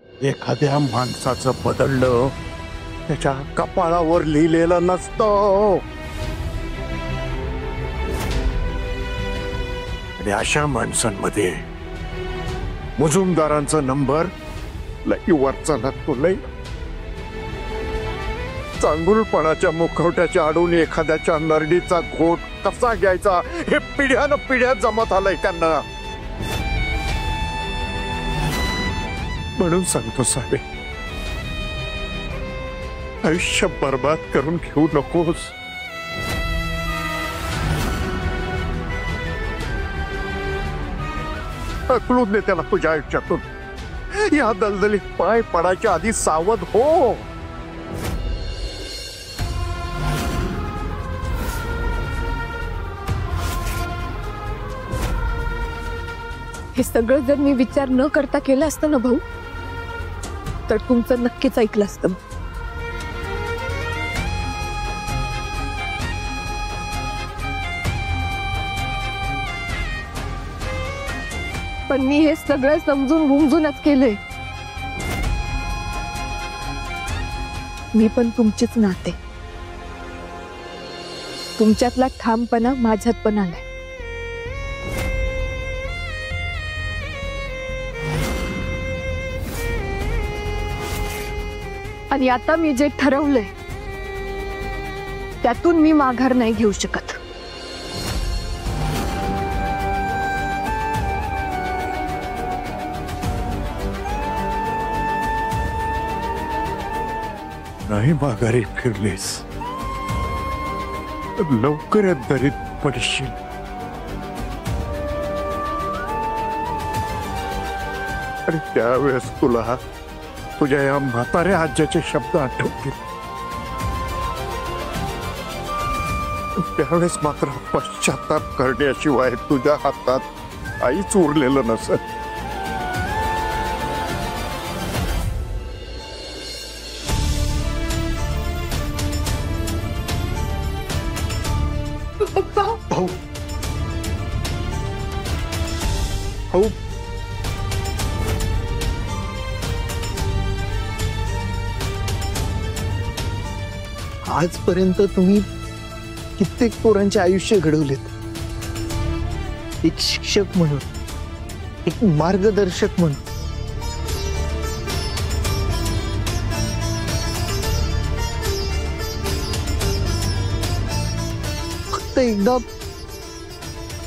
एखाद्या माणसाचं बदलणं त्याच्या कपाळावर लिहिलेलं नसतं. आणि अशा माणसांमध्ये मुजुमदारांचा नंबर लई वरचा लागतो. लई चांगुलपणाच्या मुखवट्याच्या आडून एखाद्याच्या नरडीचा घोट कसा घ्यायचा हे पिढ्यान पिढ्या जमत आलंय त्यांना. म्हणून सांगतो साहेब, आयुष्य बर्बाद करून घेऊ नकोस. अकलून दे त्याला तुझ्या आयुष्यातून. या दलदलीत पाय पडायच्या आधी सावध हो. हे सगळं जर मी विचार न करता केलं असतं ना भाऊ, तर तुमचं नक्कीच ऐकलं असतं. पण मी हे सगळं समजून गुमजूनच केलंय. मी पण तुमचीच नाते. तुमच्यातला ठामपणा माझ्यात पण आलाय. आणि आता मी जे ठरवलंय त्यातून मी माघार नाही घेऊ शकत. नाही माघारी फिरलीस तर लवकरच दरीत पडशील. आणि त्यावेळेस तुला तुझ्या या म्हाताऱ्या आज्याचे शब्द आठवतील. त्यावेळेस मात्र पश्चाताप करण्याशिवाय तुझ्या हातात काहीच उरलेलं नसत. भाऊ भाऊ आजपर्यंत तुम्ही कित्येक पोरांचे आयुष्य घडवलेत. एक शिक्षक म्हणून, एक मार्गदर्शक म्हणून. फक्त एकदा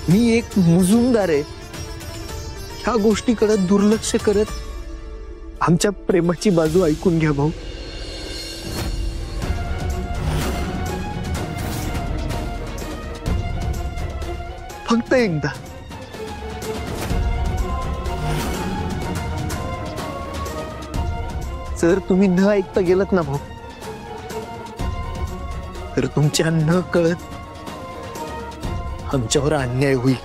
मी एक मुजुमदार आहे ह्या गोष्टीकडे दुर्लक्ष करत आमच्या प्रेमाची बाजू ऐकून घ्या भाऊ. फक्त एकदा. जर तुम्ही न ऐकता गेलात ना भाऊ, तर तुमच्या न कळत आमच्यावर अन्याय होईल.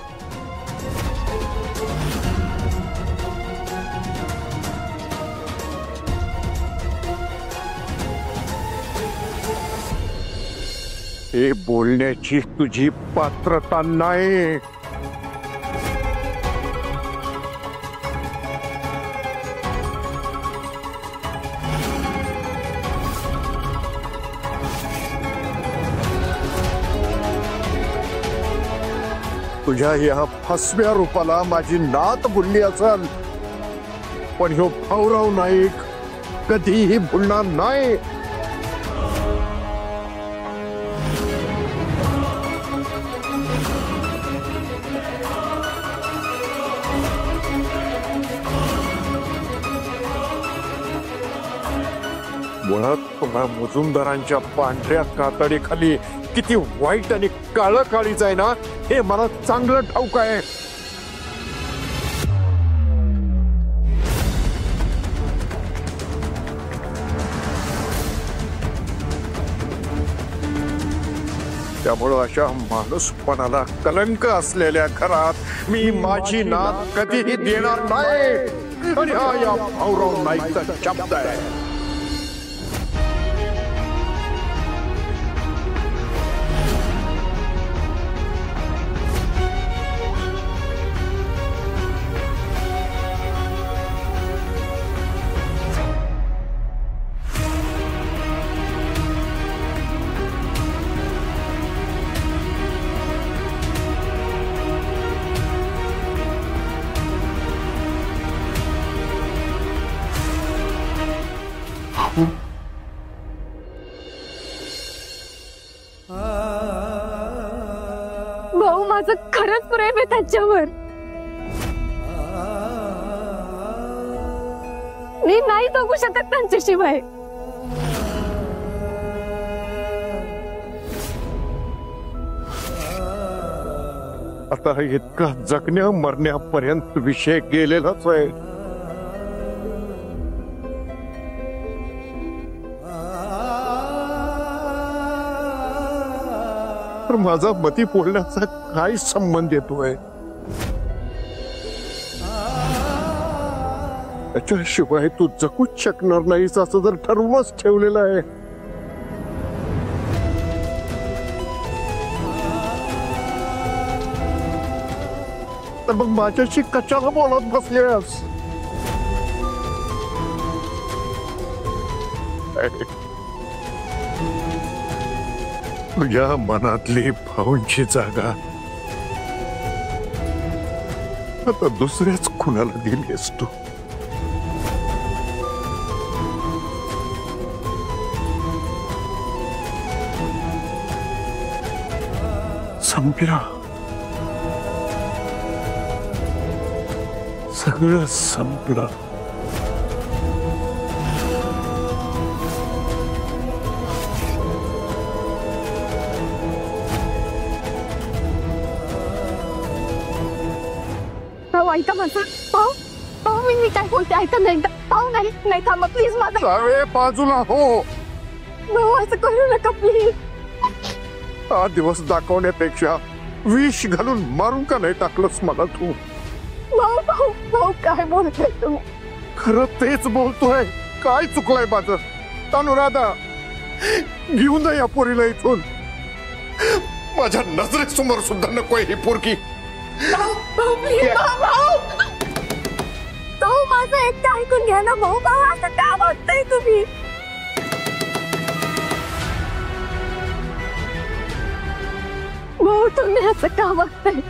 हे बोलण्याची तुझी पात्रता नाही. तुझ्या या फसव्या रूपाला माझी नात भुलली असेल, पण ह्यो भाऊराव नाईक कधीही भुलणार नाही. मुळात तुम्हा मुजुमदारांच्या पांढऱ्या कातडीखाली किती वाईट आणि काळं काळीच आहे ना, हे मला चांगलं ठाऊक आहे. त्यामुळं अशा माणूसपणाला कलंक असलेल्या घरात मी माझी नात कधीही देणार नाही. आणि हा या भाऊराव नाईकचा शब्द आहे. भाऊ माझं खरंच प्रेम आहे त्याच्यावर. मी नाही जगू शकत त्यांच्याशिवाय. आता इतका जगण्या मरण्यापर्यंत विषय गेलेलाच आहे. तर माझा मती फोडण्याचा काय संबंध येतोय? त्याच्याशिवाय तू जगूच शकणार नाहीस असं जर ठरवूनच ठेवलेलं आहे, तर मग माझ्याशी कशाला बोलत बसलेस? तुझ्या मनातली भाऊंची जागा आता दुसऱ्याच कुणाला दिलीस तू? संपला, सगळं संपलं. भाऊ ऐका माझं. भाऊ भाऊ मी काय बोलते ऐका नाही. भाऊ नाही नाही थांबा प्लीज माझा. जावे बाजूला हो. भाऊ असं करू नका प्लीज. हा दिवस दाखवण्यापेक्षा विष घालून मारून का नाही टाकलंस मला तू? भाऊ भाऊ भाऊ काय बोलतोय तुम्ही? खरं तेच बोलतोय. काय चुकलंय माझं? अनुराधा घेऊन जा या पोरीला इथून. माझ्या नजरेसमोर सुद्धा नकोय ही पोरगी. भाऊ भाऊ प्लीज भाऊ. तो माझं एकटं ऐकून घ्या ना भाऊ. भाऊ असं का वाटतंय तुम्ही? भाऊ तुम्ही असं का वागताय?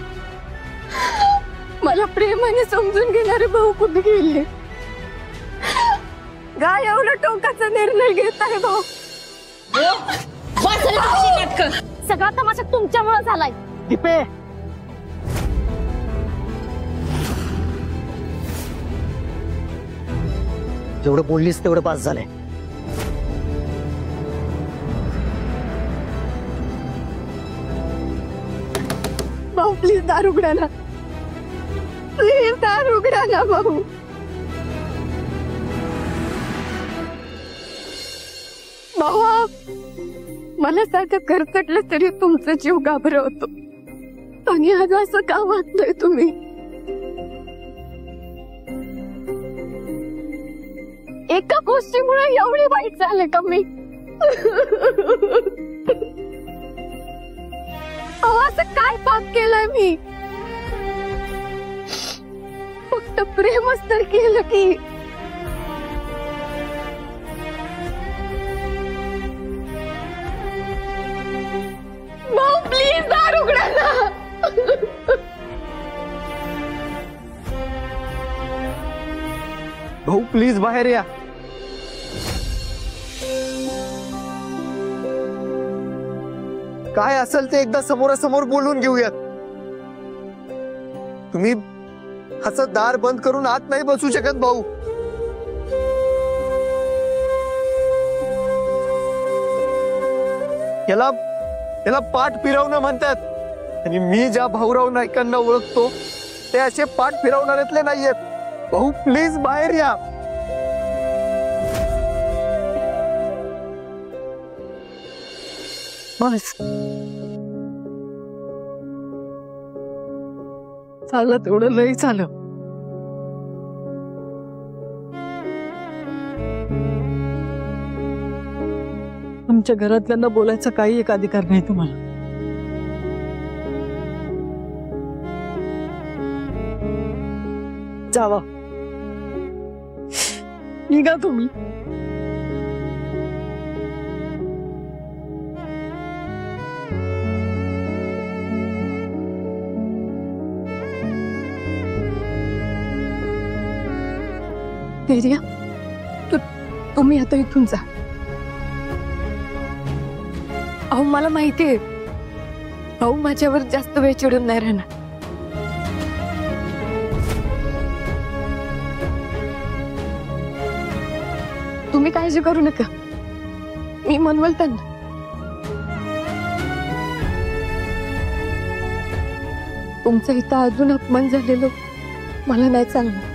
मला प्रेमाने समजून घेणारे भाऊ कुठे गेले? काय एवढा टोकाचा निर्णय घेत आहे भाऊ? सगळा तमाशा तुमच्यामुळे झालाय. दीपे, जेवढं बोललीस तेवढं पास झालंय. भाऊ प्लीज दार उघडा ना. प्लीज दार उघडा ना भाऊ. भाऊ मला सारखं खरचटलं तरी तुमचा जीव घाबरवतो. आणि आज असं का वाटतंय तुम्ही? एका गोष्टीमुळे एवढी वाईट झाले का मी? असं काय पाप केलंय मी? फक्त प्रेमच तर केलं की. भाऊ प्लीज दार उघडा ना. भाऊ प्लीज बाहेर या. काय असेल ते एकदा समोरासमोर बोलून घेऊयात. तुम्ही असं दार बंद करून आत नाही बसू शकत भाऊ. याला पाठ फिरवणं म्हणतात. आणि मी ज्या भाऊराव नाईकांना ओळखतो ते असे पाठ फिरवणाऱ्यातले नाहीयेत. भाऊ प्लीज बाहेर या. बस चाललं तेवढं लई झालं. आमच्या घरातल्यांना बोलायचा काही एक अधिकार नाही तुम्हाला. जावा निघा तुम्ही. तुम्ही आता इथून जा. अहो मला माहितीये भाऊ माझ्यावर जास्त वेळ चिडून नाही राहणार. तुम्ही काळजी करू नका, मी मनवल त्यांना. तुमचा इथं अजून अपमान झालेलं मला नाही चालणार.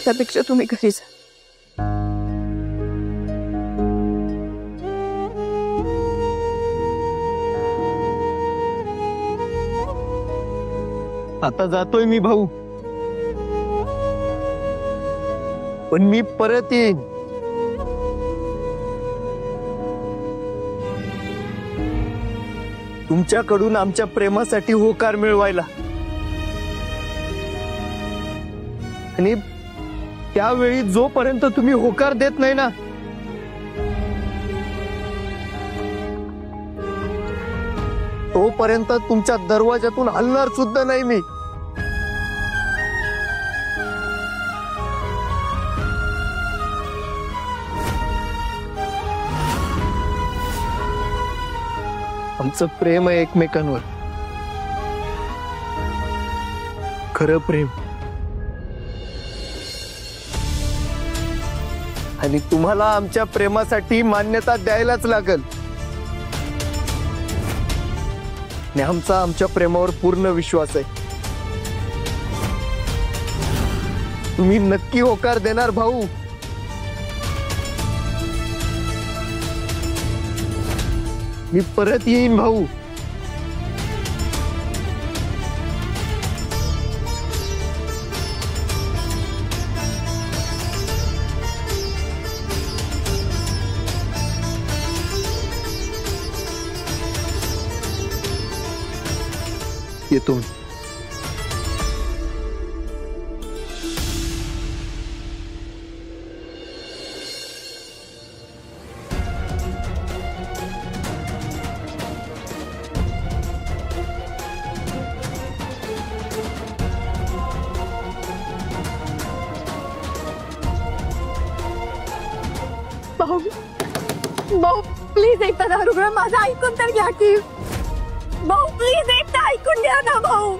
त्यापेक्षा तुम्ही घरी जा. आता जातोय मी भाऊ, पण मी परत येईन. तुमच्याकडून आमच्या प्रेमासाठी होकार मिळवायला. आणि त्यावेळी जोपर्यंत तुम्ही होकार देत नाही ना, तोपर्यंत तुमच्या दरवाजातून हलणार सुद्धा नाही मी. आमचं प्रेम आहे एकमेकांवर, खरं प्रेम. आणि तुम्हाला आमच्या प्रेमासाठी मान्यता द्यायलाच लागल. आणि आमच्या प्रेमावर पूर्ण विश्वास आहे. तुम्ही नक्की होकार देणार भाऊ. मी परत येईन भाऊ. येतो. भाऊ भाऊ प्लीज एकदा दारुगळ माझं ऐकून तर घ्या की. भाऊ प्लीज एकदा ऐकून घ्या ना भाऊ.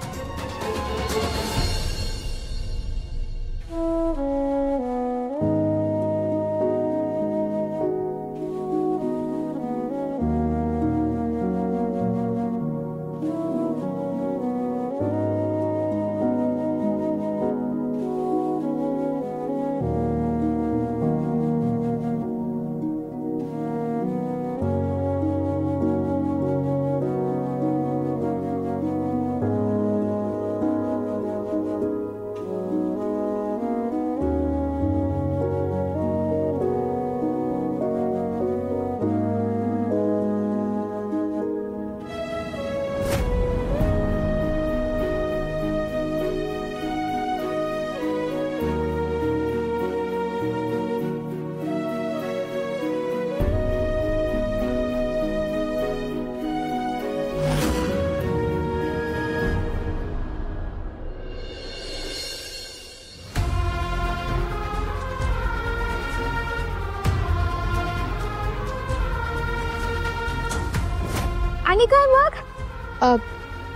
आणि काय मग?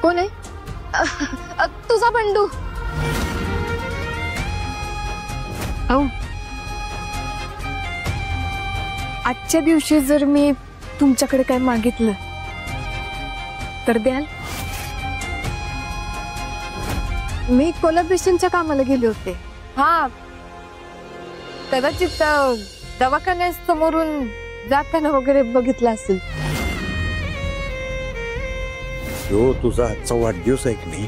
कोण आहे? तुझा बंडू. आजच्या दिवशी जर मी तुमच्याकडे काय मागितलं तर द्याल? मी कोलॅबरेशनच्या कामाला गेले होते. हा कदाचित दवाखान्यासमोरून जाताना वगैरे बघितलं असेल. जो तुझा आजचा वाढदिवस आहे की नाही,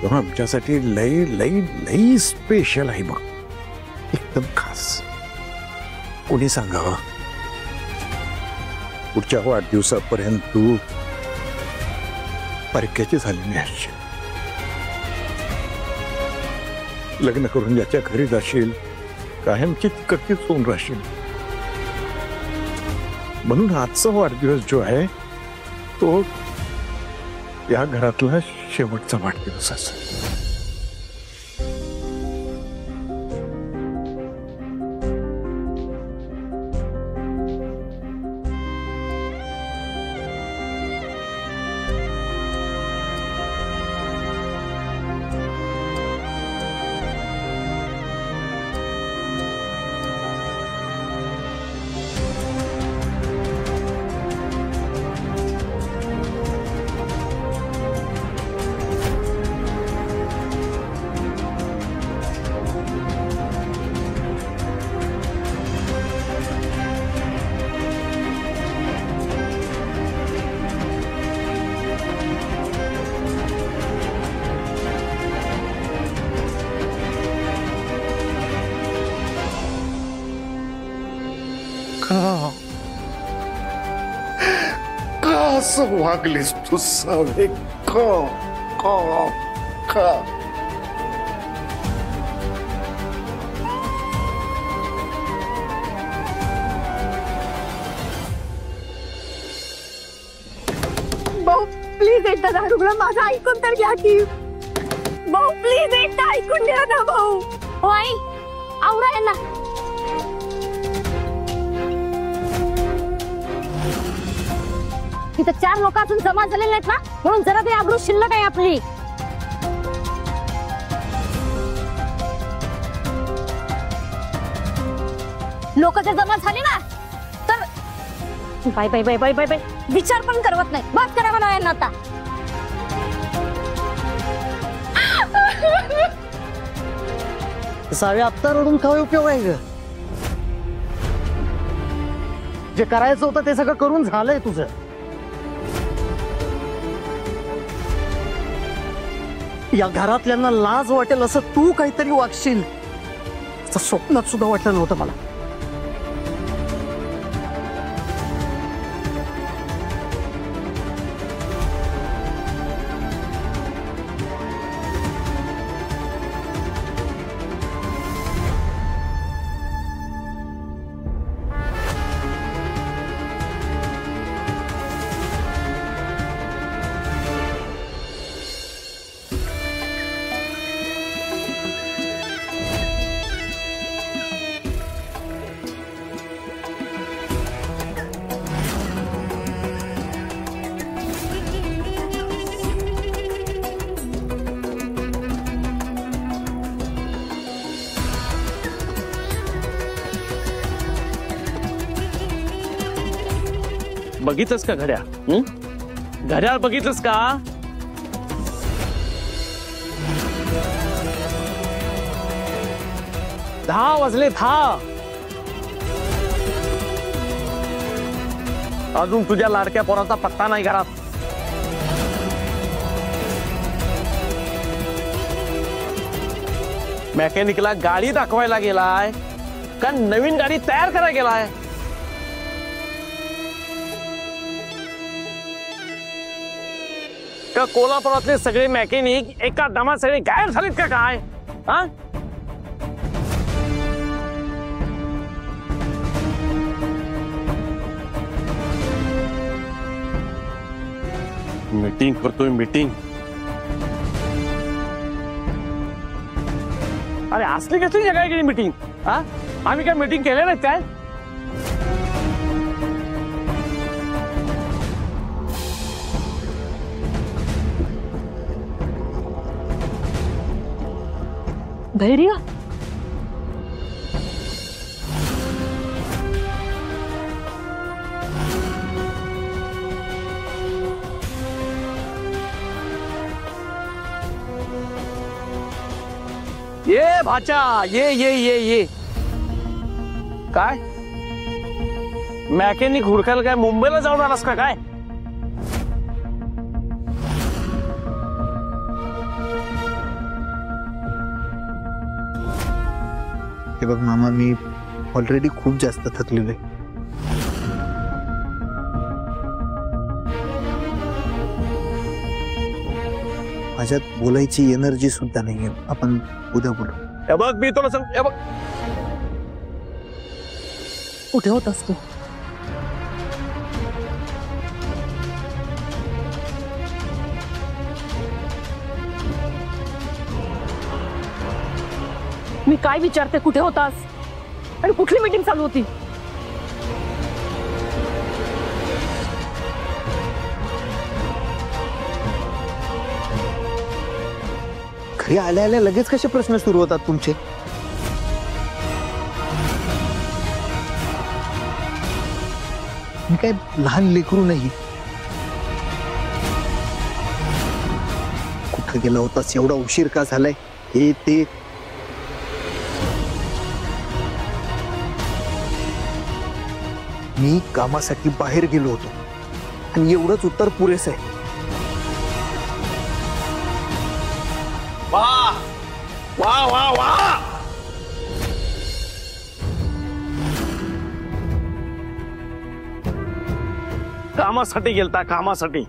तो आमच्यासाठी लई लई लई स्पेशल आहे बघ. एकदम खास. कोणी सांगावं, पुढच्या वाढदिवसापर्यंत तू परक्याची झाली नाही. लग्न करून ज्याच्या घरी जाशील कायमची तिकडचीच होऊन राहशील. म्हणून आजचा वाढदिवस जो आहे तो या घरातला शेवटचा वाढदिवस असेल. का असं वागलीस तू सावे? का भाऊ प्लीज एकदा दारुगळा माझा ऐकून तर घ्या की. भाऊ प्लीज एकदा ऐकून घ्या ना भाऊ. हो आई आवरा यांना. तिथं 4 लोक अजून जमा झालेले आहेत ना, म्हणून जरा ते आबरू शिल्लक आहे आपली. लोक जर जमा झाले ना तर बाय बाय बाय बाय बाय बाय विचार पण करवत नाही. बात करा म्हणा यांना आता. सावे आत्ता रडून काय उपयोग आहे ग? जे करायचं होतं ते सगळं करून झालंय तुझं. या घरातल्यांना लाज वाटेल असं तू काहीतरी वागशील असं स्वप्नात सुद्धा वाटलं नव्हतं मला. बघितलंस का घड्याळ? घड्याळ बघितलंस का? दहा वाजले 10. अजून तुझ्या लाडक्या पोराचा पत्ता नाही घरात. मेकॅनिकला गाडी दाखवायला गेलाय का नवीन गाडी तयार करायला गेलाय? का कोल्हापुरातले सगळे मेकॅनिक एका दमात सगळे गायब झालेत का काय? हा मीटिंग करतोय मीटिंग. अरे असली कसली जगाय गेली मीटिंग? हा आम्ही काय मीटिंग केले नाही काय? धैर्य ये भाचा ये काय मेकॅनिक हुडकायला काय मुंबईला जाऊन आलास का काय? हे बघ मामा, मी ऑलरेडी खूप जास्त थकलेलो आहे. माझ्यात बोलायची एनर्जी सुद्धा नाहीये. आपण उद्या बोलू. हे बघ मी तुला सांग, हे बघ कुठे होतास तू? मी काय विचारते, कुठे होतास आणि कुठली मीटिंग चालू होती? घरी आल्या आल्या लगेच कसे प्रश्न सुरू होतात तुमचे? मी काय लहान लेकरू नाही. कुठं गेला होतास, एवढा उशीर का झालाय, हे ते. मी कामासाठी बाहेर गेलो होतो आणि एवढंच उत्तर पुरेस आहे. वाह वाह वाह वाह. कामासाठी गेलता, कामासाठी.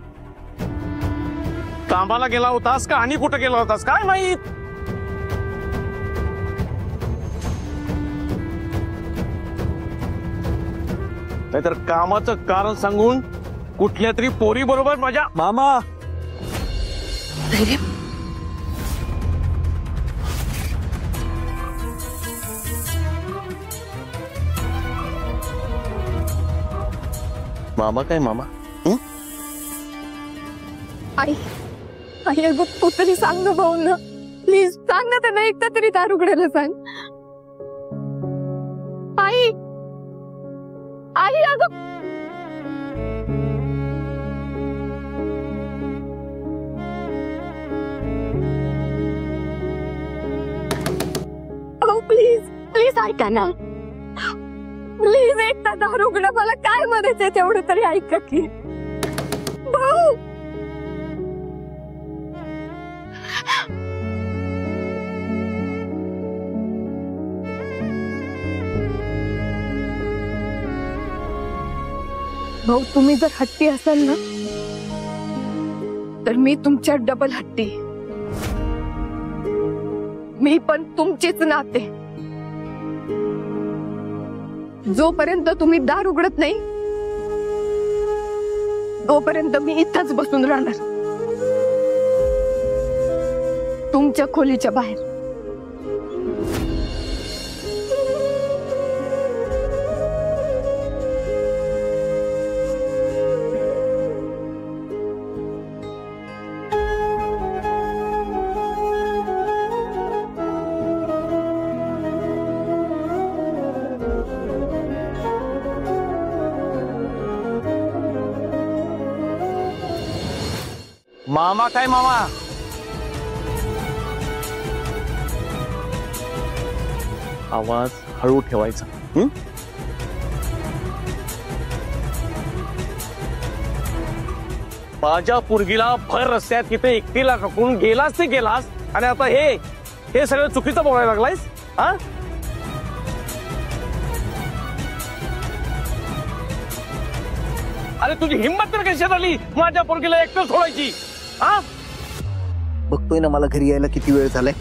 कामाला गेला होतास का आणि कुठे गेला होतास काय माहित? नाहीतर कामाचं कारण सांगून कुठल्या तरी पोरी बरोबर माझ्या. मामा, मामा काय मामा? आई आई अगं तू तरी सांग ना भाऊंना, प्लीज सांग ना त्यांना, एकदा तरी दार उघडायला सांग. आई आई अगं प्लीज प्लीज ऐका ना, प्लीज एकदा दार उघडा, मला काय मदत आहे तेवढं तरी ऐका की. भाऊ भाऊ तुम्ही जर हट्टी असाल ना तर मी तुमच्या डबल हट्टी. मी पण तुमचेच नाते. जोपर्यंत तुम्ही दार उघडत नाही तोपर्यंत मी इथंच बसून राहणार, तुमच्या खोलीच्या बाहेर. मामा काय मामा? आवाज हळू ठेवायचा. माझ्या पोरगीला भर रस्त्यात तिथे एकटीला टाकून गेलास ते गेलास आणि आता हे सगळं चुकीचं बोलायला लागलायस. हा अरे तुझी हिंमत तर कशात आली माझ्या पोरगीला एकटं सोडायची? हा बघतोय ना मला घरी यायला किती वेळ झालाय.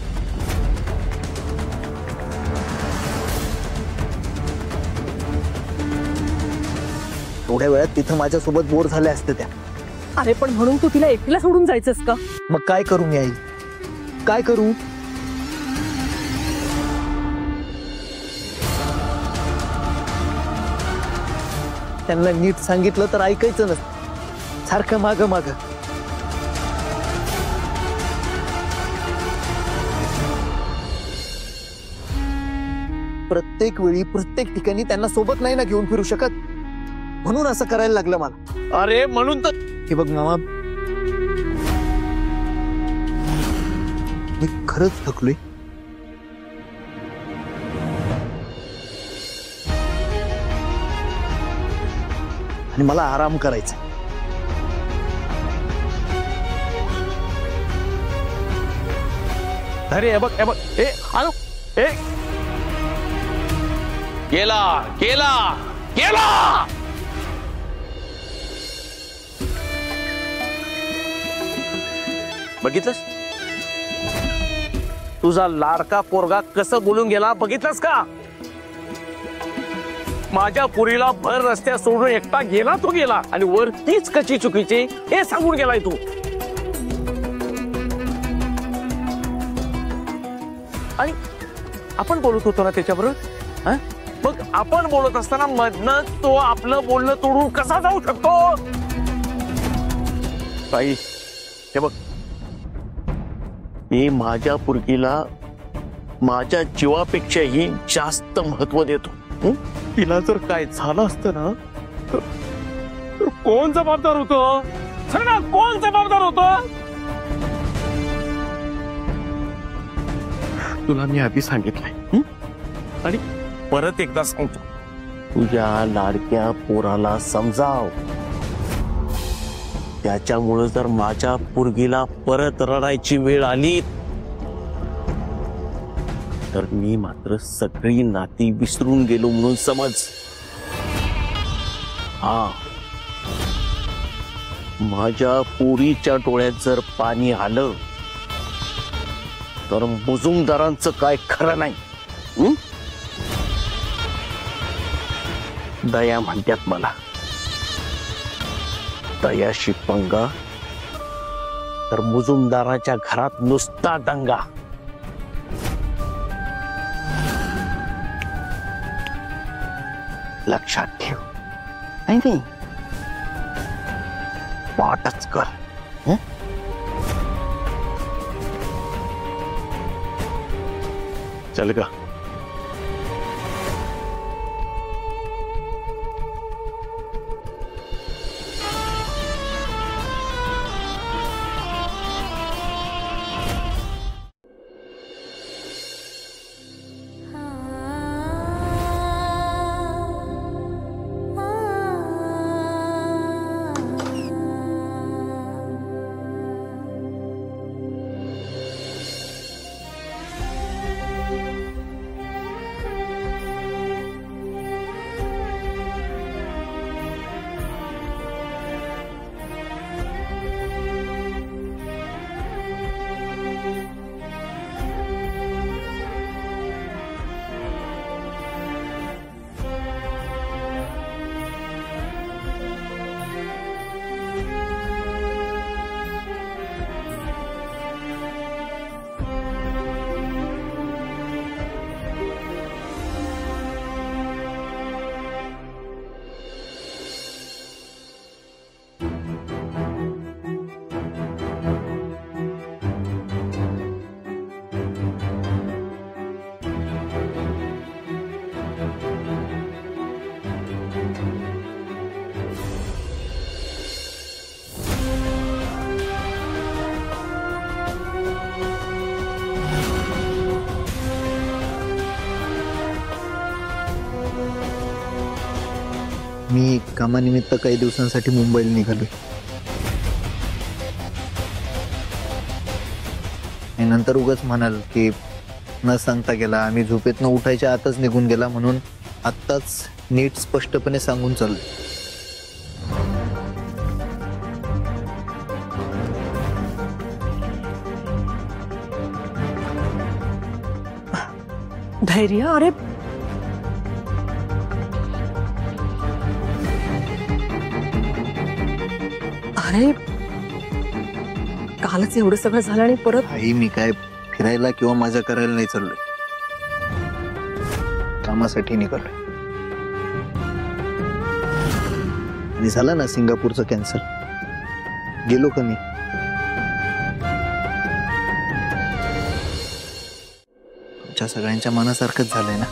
थोड्या वेळात तिथं माझ्यासोबत बोर झाले असते त्या. अरे पण म्हणून तू तिला एकटीला सोडून जायचंस का? मग काय करू मी आई, काय करू? त्यांना नीट सांगितलं तर ऐकायचं नसतं, सारखं माग माग. प्रत्येक वेळी प्रत्येक ठिकाणी त्यांना सोबत नाही ना घेऊन फिरू शकत, म्हणून असं करायला लागलं मला. अरे म्हणून तर हे बघ मामा, मी खरंच थकलोय. आणि मला आराम करायचा. अरे हे बघ आलो. गेला गेला गेला. बघितलंस तुझा लाडका पोरगा कसं बोलून गेला? बघितलंस का? माझ्या पुरीला भर रस्त्यात सोडून एकटा गेला तो गेला आणि वरतीच कशी चुकीची हे सांगून गेलाय तू. आपण बोलत होतो ना त्याच्याबरोबर. हा? मग आपण बोलत असताना मधनच तो आपलं बोलणं तोडून कसा जाऊ शकतो? ताई हे बघ, मी माझ्या पोरगीला माझ्या जीवापेक्षाही जास्त महत्व देतो. तिला जर काय झालं असतं ना तर कोण जबाबदार होतो? सांग ना, कोण जबाबदार होतो? तुला मी आधी सांगितलंय आणि परत एकदा सांगतो, तुझ्या लाडक्या पोराला समजाव. त्याच्यामुळे जर माझ्या पोरगीला परत रडायची वेळ आली तर मी मात्र सगळी नाती विसरून गेलो म्हणून समज. हा, माझ्या पोरीच्या डोळ्यात जर पाणी आलं तर मुजुमदारांचं काय खरं नाही. दया म्हणतात मला, दयाशी पंगा तर मुजुमदाराच्या घरात नुसता दंगा. लक्षात ठेव. नाही वाटच कर. चल का. मी कामानिमित्त काही दिवसांसाठी मुंबईला निघालोय. आणि नंतर उगाच म्हणाल की न सांगता गेला, आम्ही झोपेतनं उठायच्या आतच निघून गेला, म्हणून आत्ताच नीट स्पष्टपणे सांगून चाललोय. धैर्य. अरे अरे कालच एवढं सगळं झालं आणि परत. आई, मी काय फिरायला किंवा मजा करायला नाही चाललोय, कामासाठी निघालोय. आणि झालं ना सिंगापूरचं कॅन्सल, गेलो का मी. तुमच्या सगळ्यांच्या मनासारखंच झालंय ना.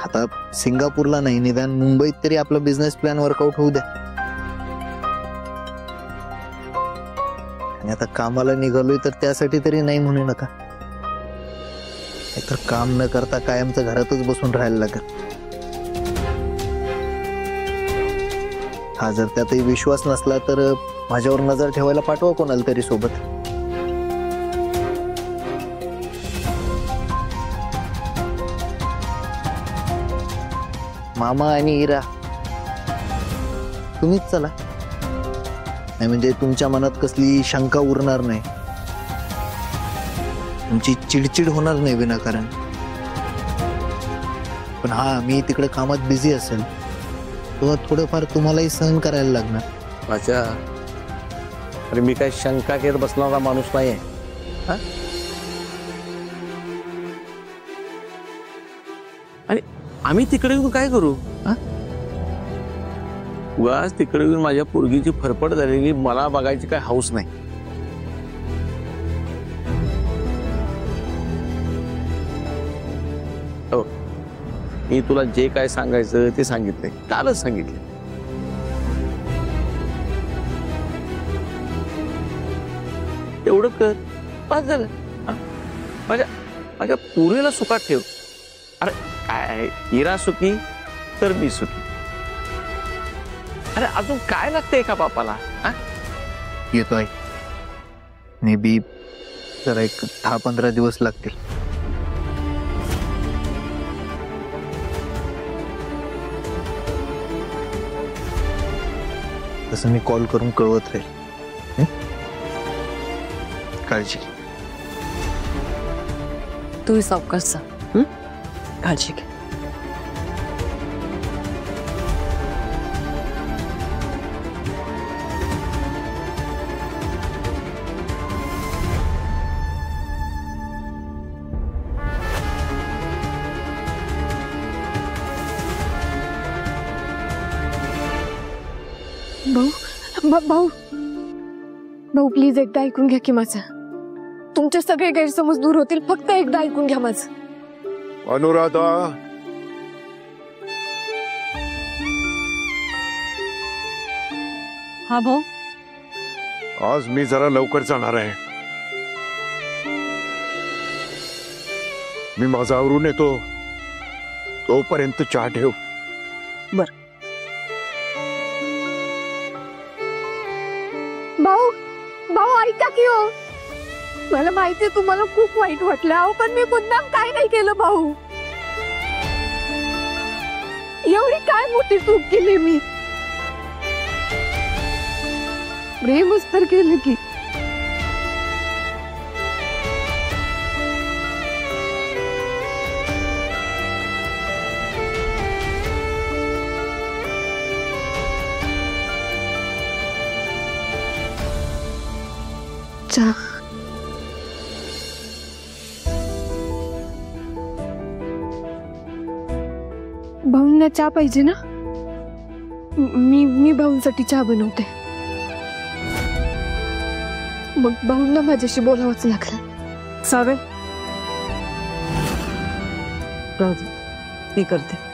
आता सिंगापूरला नाही, निदान मुंबईत तरी आपला बिझनेस प्लॅन वर्कआउट होऊ द्या. आणि आता कामाला निघालोय तर त्यासाठी तरी नाही म्हणू नका. नाहीतर काम न करता कायमचं घरातच बसून राहायला लागत. हा, जर त्यातही विश्वास नसला तर माझ्यावर नजर ठेवायला पाठवा कोणाला तरी सोबत. मामा आणि इरा, तुम्हीच चला. नाही म्हणजे तुमच्या मनात कसली शंका उरणार नाही, तुमची चिडचिड होणार नाही विनाकारण. पण हा, मी तिकडे कामात बिझी असेल तेव्हा थोडंफार तुम्हालाही सहन करायला लागणार. अच्छा, अरे मी काय शंका घेत बसणारा माणूस नाहीये. आम्ही तिकडे येऊन काय करू? उगाच तिकडे येऊन माझ्या पोरगीची फरफड झालेली मला बघायची काय हौस नाही. हो, मी तुला जे काय सांगायचं ते सांगितलंय, कालच सांगितलं. एवढं कर, पास झालं. माझ्या माझ्या पुरीला सुखात ठेव. अरे काय, हिरा सुखी तर मी सुखी. अरे अजून काय लागतंय का बापाला? येतो आहे, मे बी जरा एक 10-15 दिवस लागतील. तसं मी कॉल करून कळवत राहील. काळजी घे. तू सावकाश जा. काळजी घे. भाऊ भाऊ प्लीज एकदा ऐकून घ्या की माझं. तुमचे सगळे गैरसमज दूर होतील, फक्त एकदा ऐकून घ्या माझं. अनुराधा, हा भाऊ. आज मी जरा लवकर जाणार आहे. मी माझा आवरून येतो, तोपर्यंत चहा ठेव. बर. भाऊ भाऊ ऐका की हो. मला माहितीये तुम्हाला खूप वाईट वाटलं अहो, पण मी मुद्दाम काय नाही केलं भाऊ. एवढी काय मोठी चूक केली मी. प्रेमच तर केलं की. चहा. भाऊंना चहा पाहिजे ना? मी भाऊंसाठी चहा बनवते. मग भाऊंना माझ्याशी बोलावंच लागलं. सावे मी करते.